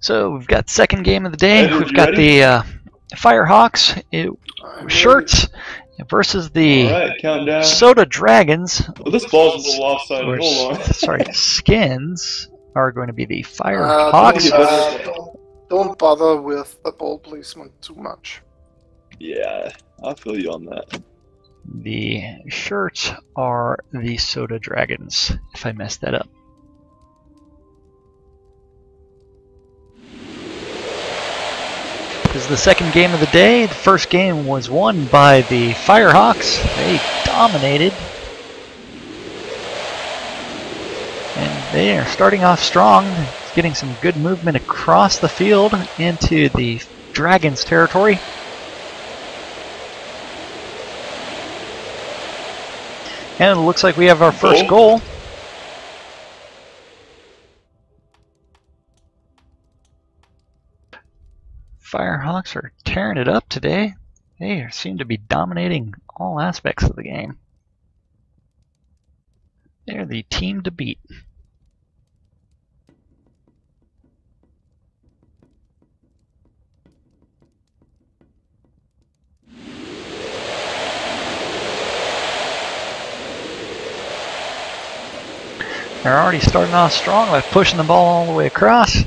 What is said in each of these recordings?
So we've got second game of the day. Edward, We've got ready? the FireHawks shirts versus the countdown. SotA Dragons. Well, this ball's a little offside. Or, Hold on. sorry, skins are going to be the Don't FireHawks. Don't bother with the ball placement too much. Yeah, I feel you on that. The shirts are the SotA Dragons, if I messed that up. This is the second game of the day. The first game was won by the FireHawks. They dominated. And they are starting off strong, getting some good movement across the field into the Dragons territory. And it looks like we have our first goal. FireHawks are tearing it up today. They seem to be dominating all aspects of the game. They're the team to beat. They're already starting off strong by pushing the ball all the way across.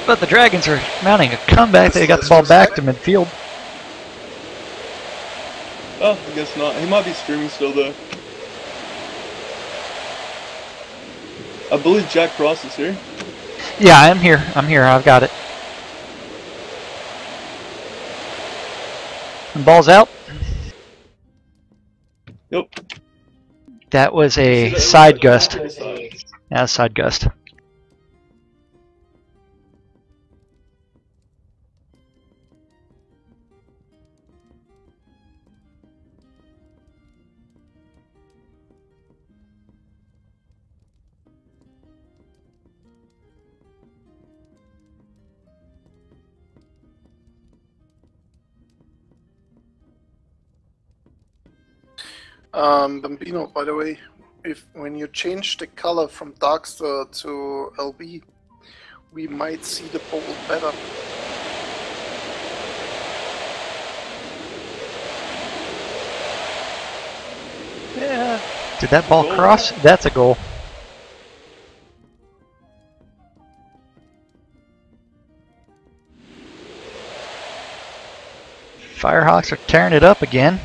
But the Dragons are mounting a comeback. They got the ball back to midfield. Oh, I guess not. He might be streaming still though. I believe Jack Cross is here. Yeah, I'm here. I'm here. I've got it. And ball's out. Yep. That was a side gust. Yeah, side gust. Bambino, by the way, when you change the color from Darkster to LB, we might see the ball better. Yeah. Did that ball cross? That's a goal. FireHawks are tearing it up again.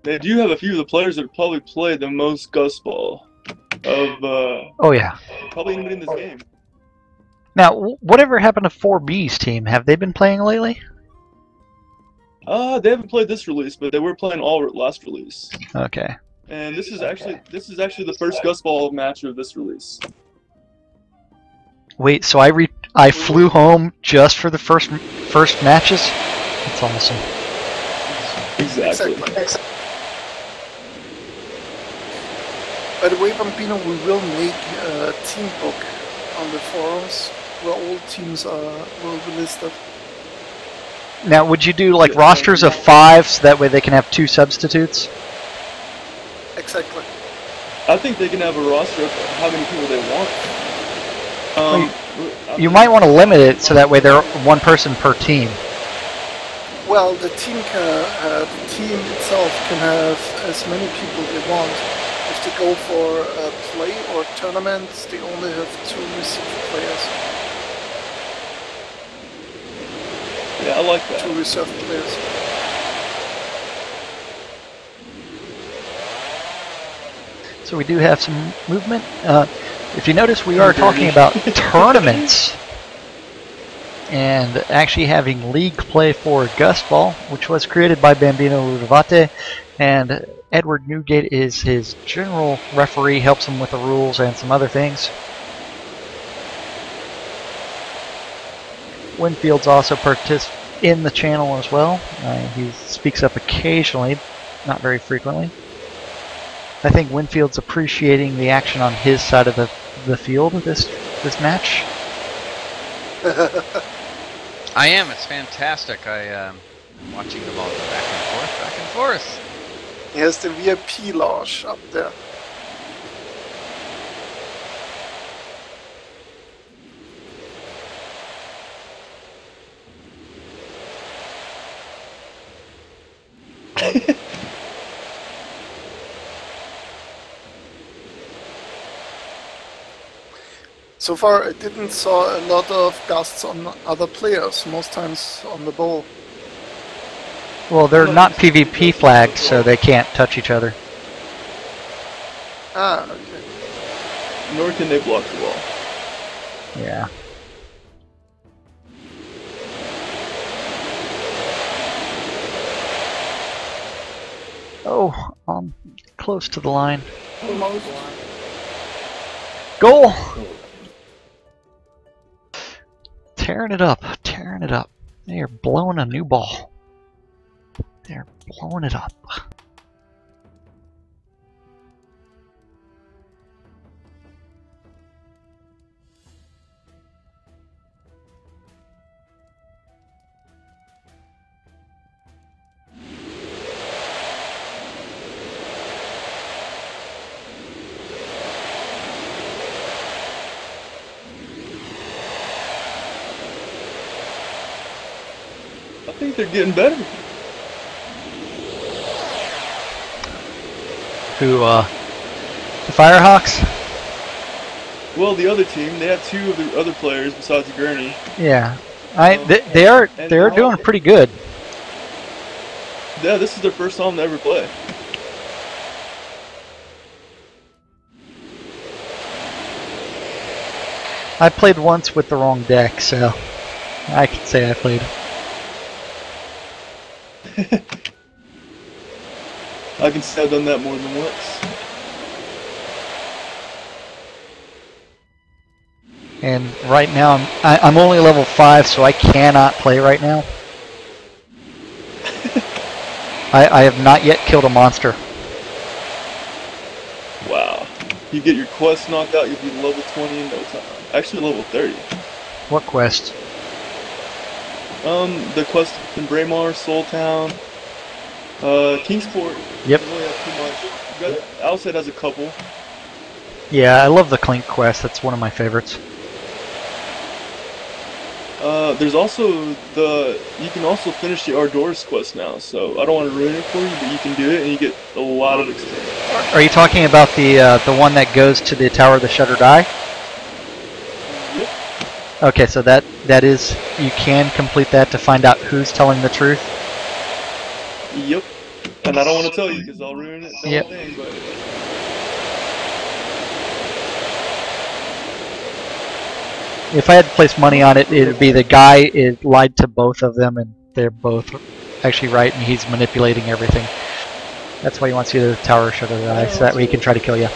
They do have a few of the players that probably played the most Gustball of Oh yeah. probably anybody in this game. Now, whatever happened to 4B's team? Have they been playing lately? They haven't played this release, but they were playing all last release. Okay. And this is actually the first Gustball match of this release. Wait, so I flew home just for the first matches? That's awesome. Exactly. By the way, Bambino, we will make a team book on the forums where all teams will be listed. Now, would you do like rosters of 5 so that way they can have 2 substitutes? Exactly. I think they can have a roster of how many people they want. You might want to limit it so that way they're 1 person per team. Well, the team itself can have as many people they want. If they go for a play or tournament, they only have 2 reserve players. Yeah, I like that. 2 reserve players. So we do have some movement. If you notice, we are talking about tournaments and actually having league play for Gustball, which was created by Bambino Ludovate, and Edward Newgate is his general referee, helps him with the rules and some other things. Winfield's also in the channel as well. He speaks up occasionally, not very frequently. I think Winfield's appreciating the action on his side of the field this match. I am. It's fantastic. I'm watching the ball go back and forth, back and forth. He has the VIP lounge up there. So far, I didn't saw a lot of gusts on other players, most times on the ball. Well, they're not PvP flagged, so they can't touch each other. Ah, okay. Nor can they block the wall. Yeah. Oh, I'm close to the line. Almost. Goal! Tearing it up, tearing it up. They are blowing a new ball. They're blowing it up. I think they're getting better. Who, the FireHawks? Well, the other team, they have two of the other players besides Gurney. Yeah. They're doing pretty good. Yeah, this is their first time to ever play. I played once with the wrong deck, so I can say I played. I can say I've done that more than once. And right now I'm only level 5, so I cannot play right now. I have not yet killed a monster. Wow. You get your quest knocked out, you'll be level 20 in no time. Actually, level 30. What quest? The quest in Braemar, Soul Town, Kingsport. Yep. You don't really have too much. Outset has a couple. Yeah, I love the Clink quest. That's one of my favorites. There's also you can also finish the Ardors quest now, so I don't want to ruin it for you, but you can do it and you get a lot of experience. Are you talking about the one that goes to the Tower of the Shuttered Eye? Yep. Okay, so that is, you can complete that to find out who's telling the truth? Yep. And I don't want to tell you because I'll ruin it. The Yep. whole thing, but If I had to place money on it, it would be the guy lied to both of them, and they're both actually right, and he's manipulating everything. That's why he wants you to Tower Shuttered Eye, so that way he can try to kill you.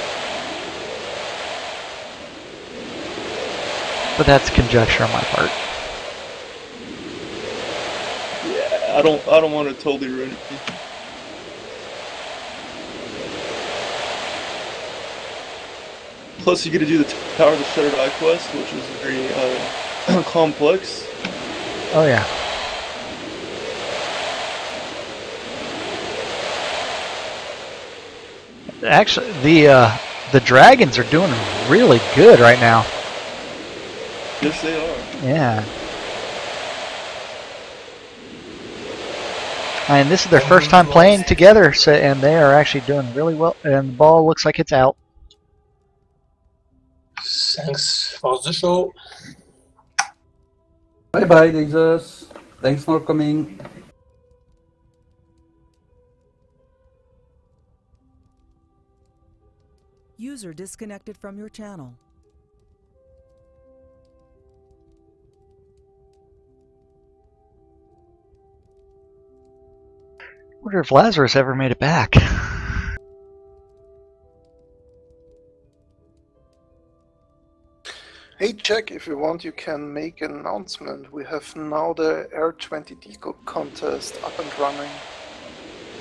But that's conjecture on my part. yeah, I don't want to totally ruin it for you. Plus, you get to do the Tower of the Shuttered Eye quest, which is very complex. Oh yeah. Actually, the dragons are doing really good right now. Yes, they are. Yeah. And this is their first time playing together, so, and they are actually doing really well. And the ball looks like it's out. Thanks for the show. Bye bye, Jesus. Thanks for coming. User disconnected from your channel. Wonder if Lazarus ever made it back. Hey, Jack, if you want, you can make an announcement. We have now the Air 20 Deco contest up and running.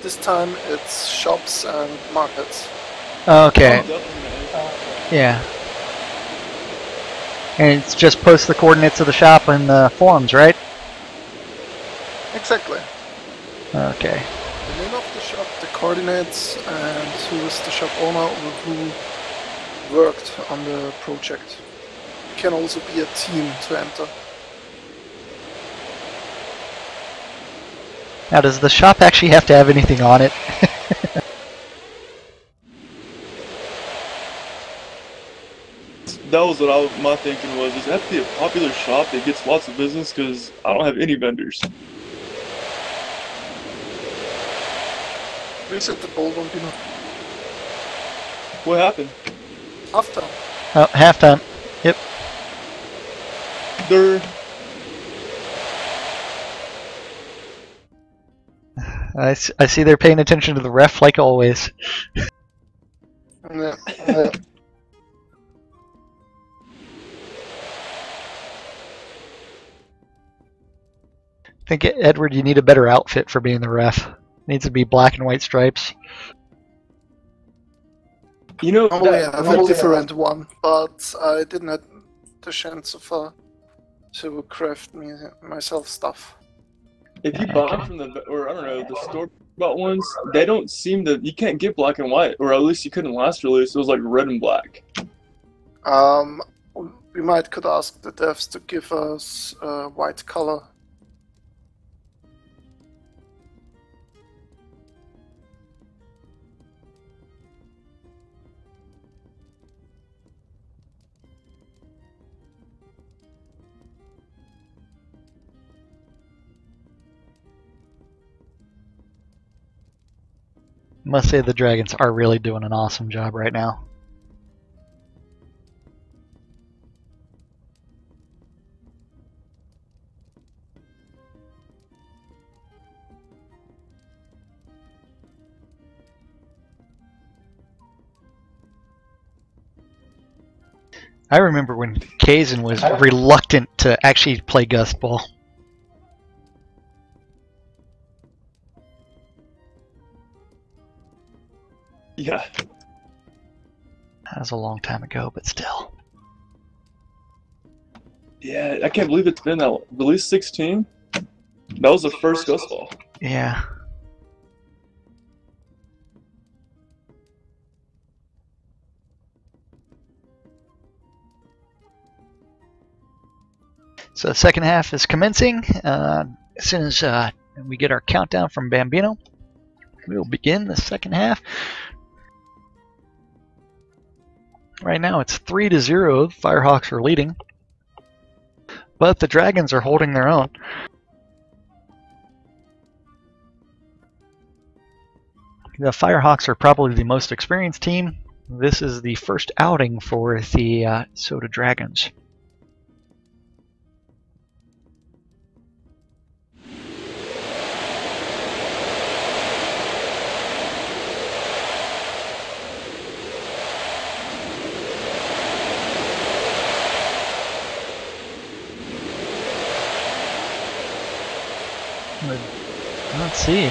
This time it's shops and markets. Okay. Oh, definitely. Yeah. And it's just post the coordinates of the shop in the forums, right? Exactly. Okay. The name of the shop, the coordinates, and who is the shop owner or who worked on the project. It can also be a team to enter. Now, does the shop actually have to have anything on it? That was what my thinking was. Does it have to be a popular shop that gets lots of business? Because I don't have any vendors. Reset the bold one, Pino. What happened? After. Oh, halftime. Yep. They're... I see they're paying attention to the ref like always. Yeah. I think, Edward, you need a better outfit for being the ref. It needs to be black and white stripes. You know, Normally I have a different one, but I didn't have the chance so far to craft myself stuff. if you buy them from the, or I don't know, the store-bought ones, they don't seem to, you can't get black and white, or at least you couldn't last release. It was like red and black. We could ask the devs to give us white color. Must say the Dragons are really doing an awesome job right now. I remember when Kazan was reluctant to actually play Gustball. Yeah. That was a long time ago, but still. Yeah, I can't believe it's been that release 16. That was the first Gustball. Yeah. So the second half is commencing. As soon as we get our countdown from Bambino, we will begin the second half. Right now it's 3-0. FireHawks are leading, but the Dragons are holding their own. The FireHawks are probably the most experienced team. This is the first outing for the SotA Dragons. Let's see.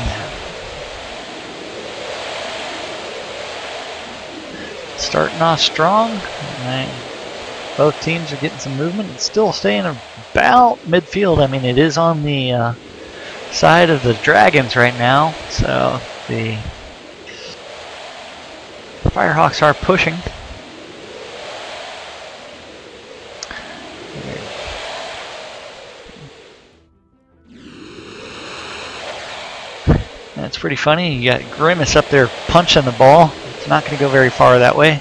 Starting off strong. Both teams are getting some movement. It's still staying about midfield. I mean, it is on the side of the Dragons right now, so the FireHawks are pushing. It's pretty funny. You got Grimace up there punching the ball. It's not going to go very far that way.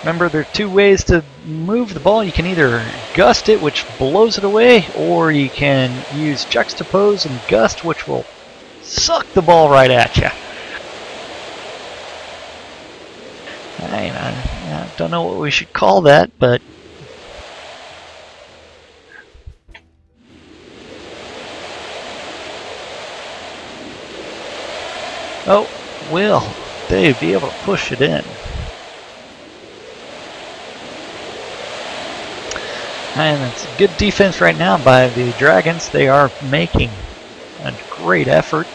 Remember, there are two ways to move the ball. You can either gust it, which blows it away, or you can use juxtapose and gust, which will suck the ball right at you. I don't know what we should call that, but oh, Will. they'd be able to push it in. And it's good defense right now by the Dragons. They are making a great effort.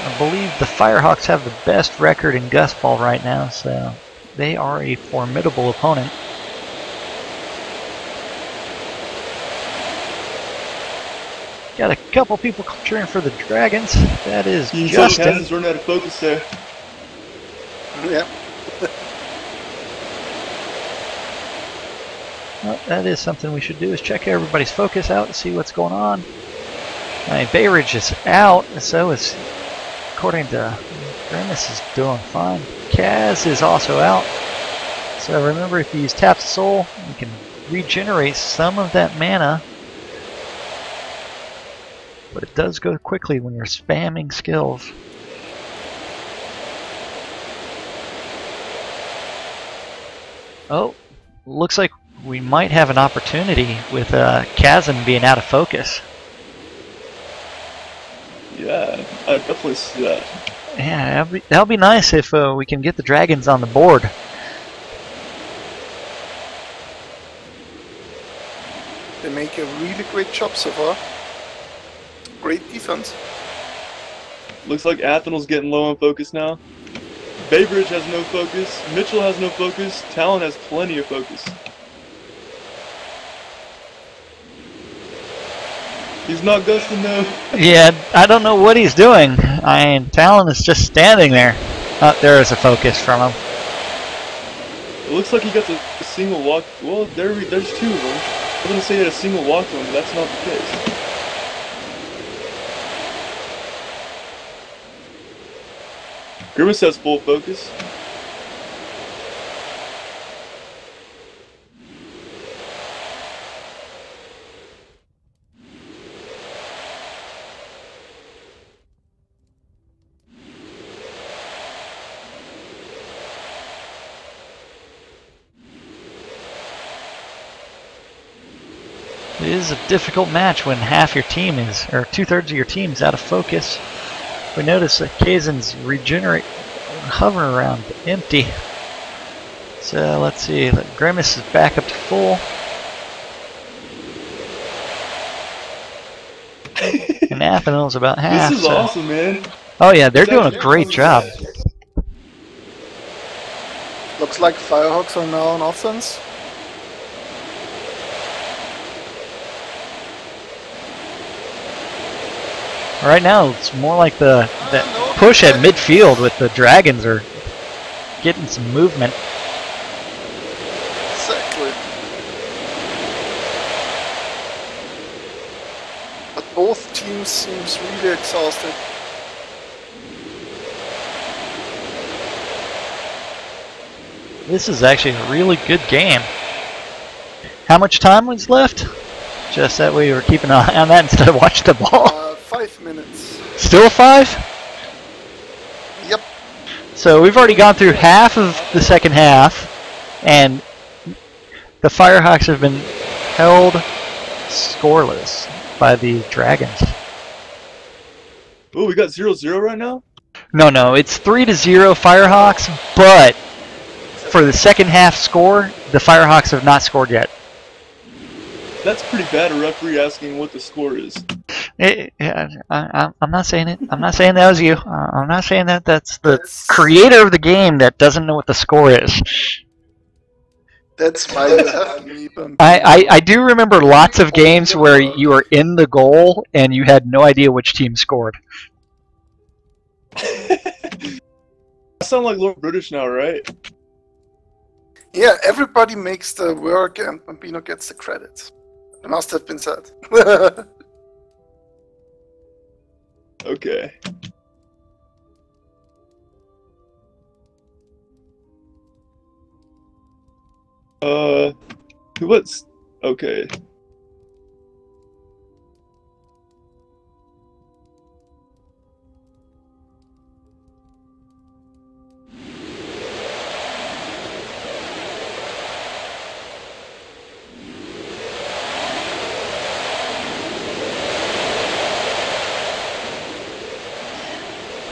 I believe the FireHawks have the best record in Gustball right now, so they are a formidable opponent. Got a couple people cheering for the Dragons. That is Justin. Kazin's running out of focus there. Yeah. Well, that is something we should do, is check everybody's focus out and see what's going on. Bay Ridge is out, so is, according to Grimace, is doing fine. Kaz is also out. So remember, if you use Tap the Soul, you can regenerate some of that mana. But it does go quickly when you're spamming skills. Oh, looks like we might have an opportunity with Kazan being out of focus. Yeah, I definitely see that. Yeah, that'll be nice if we can get the Dragons on the board. They make a really great job so far. Great defense. Looks like Athenal's getting low on focus now. Baybridge has no focus. Mitchell has no focus. Talon has plenty of focus. He's not gusting though. Yeah, I don't know what he's doing. I mean, Talon is just standing there. Oh, there is a focus from him. It looks like he got the single walk. Well, there's two of them. I was going to say he had a single walk to him, but that's not the case. Grimace has full focus. It is a difficult match when half your team is, or 2/3 of your team is out of focus. We notice that Kazan's hovering around empty. So let's see, Grimace is back up to full. And Athenal's about half. This is awesome, man. Oh yeah, they're doing a great job. Looks like FireHawks are now on offense. Right now, it's more like the push at midfield with the Dragons are getting some movement. Exactly. But both teams seems really exhausted. This is actually a really good game. How much time was left? Just that we were keeping an eye on that instead of watching the ball. 5 minutes. Still 5? Yep. So we've already gone through half of the second half, and the FireHawks have been held scoreless by the Dragons. Oh, we got 0-0 right now? No, it's 3-0 FireHawks, but for the second half score, the FireHawks have not scored yet. That's pretty bad, a referee asking what the score is. I'm not saying it. I'm not saying that was you. I'm not saying that that's the creator of the game that doesn't know what the score is. That's why you have me. I do remember lots of games where you were in the goal and you had no idea which team scored. I sound like Lord British now, right? Yeah, everybody makes the work and Bambino gets the credit. It must have been said. Okay. What's okay?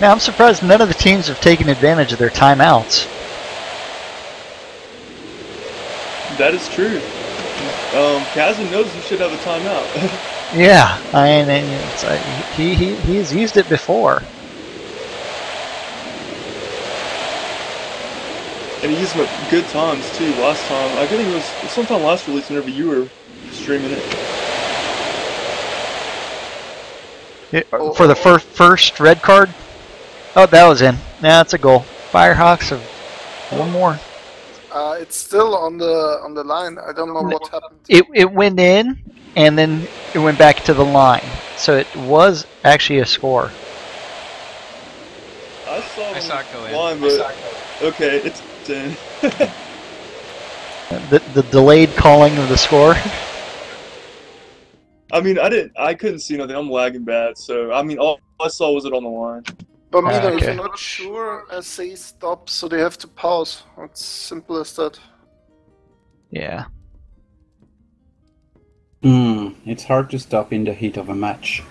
Now I'm surprised none of the teams have taken advantage of their timeouts. That is true. Kazan knows he should have a timeout. Yeah, I mean, it's, he has used it before. And he used them at good times too. Last time, I think it was sometime last release whenever you were streaming it. For the first red card? Oh, that was in. Now it's a goal. FireHawks have one more. It's still on the line. I don't know what happened. It went in, and then it went back to the line. So it was actually a score. I saw it go in. line, but okay, it's in. The delayed calling of the score. I mean, I couldn't see nothing. I'm lagging bad, so I mean, all I saw was it on the line. But me, if okay. you're not sure, say stop, so they have to pause. It's simple as that. Yeah. It's hard to stop in the heat of a match.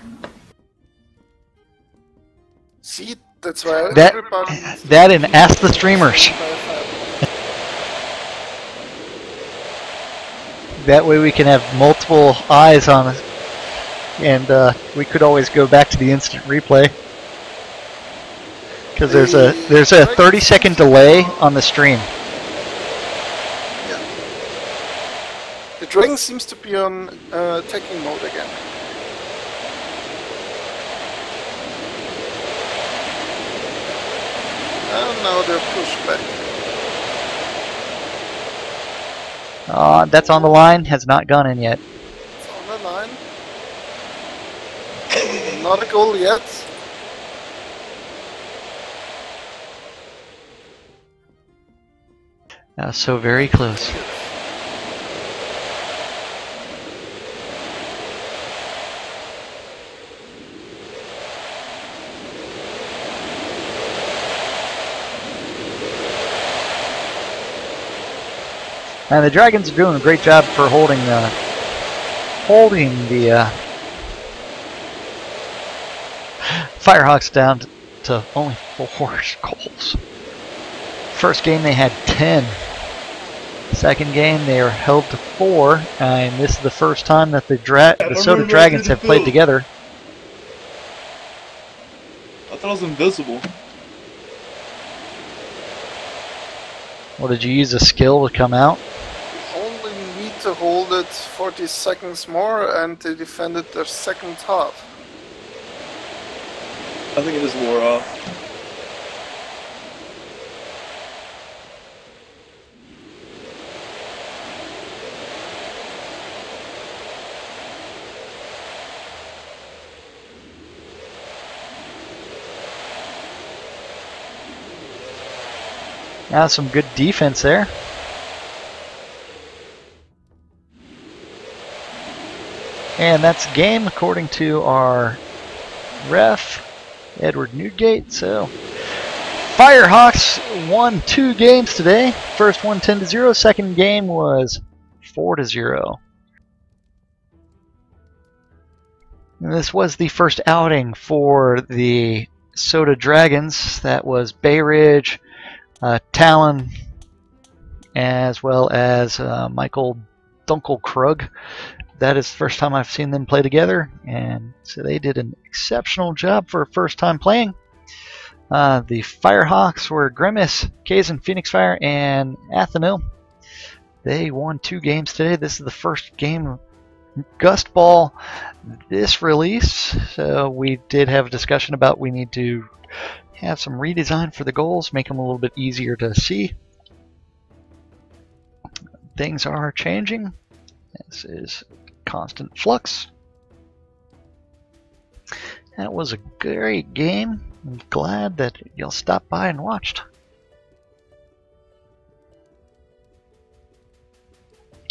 See, that's why That everybody... and ask the streamers. That way we can have multiple eyes on it, and we could always go back to the instant replay. Because there's a 30-second delay on the stream. Yeah. The Dragon seems to be on attacking mode again. And now they're pushed back. That's on the line, has not gone in yet. It's on the line. Not a goal yet. So very close. And the Dragons are doing a great job for holding the FireHawks down to only 4 goals. First game they had 10. Second game they were held to 4, and this is the first time that the SotA Dragons have played together. I thought I was invisible. Well, did you use a skill to come out? Only need to hold it 40 seconds more, and they defended their second half. I think it just wore off. Now some good defense there. And that's game according to our ref, Edward Newgate. So FireHawks won 2 games today. First one 10-0, second game was 4-0. And this was the first outing for the SotA Dragons. That was Bay Ridge, Talon, as well as Michael Dunkelkrug. That is the first time I've seen them play together, and so they did an exceptional job for a first time playing. The FireHawks were Grimace, Kazan, Phoenix Fire, and Atheno. They won 2 games today. This is the first game of Gustball this release, so we did have a discussion about we need to have some redesign for the goals, make them a little bit easier to see. Things are changing. This is constant flux. That was a great game. I'm glad that y'all stopped by and watched.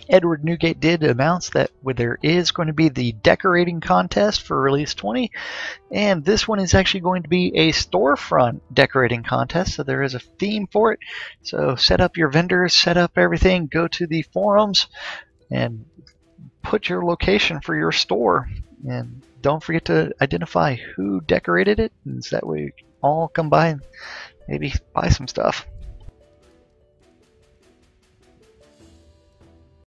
Edward Newgate did announce that there is going to be the decorating contest for Release 20, and this one is actually going to be a storefront decorating contest, so there is a theme for it. So set up your vendors, set up everything, go to the forums, and put your location for your store. And don't forget to identify who decorated it, and so that way all come by and maybe buy some stuff.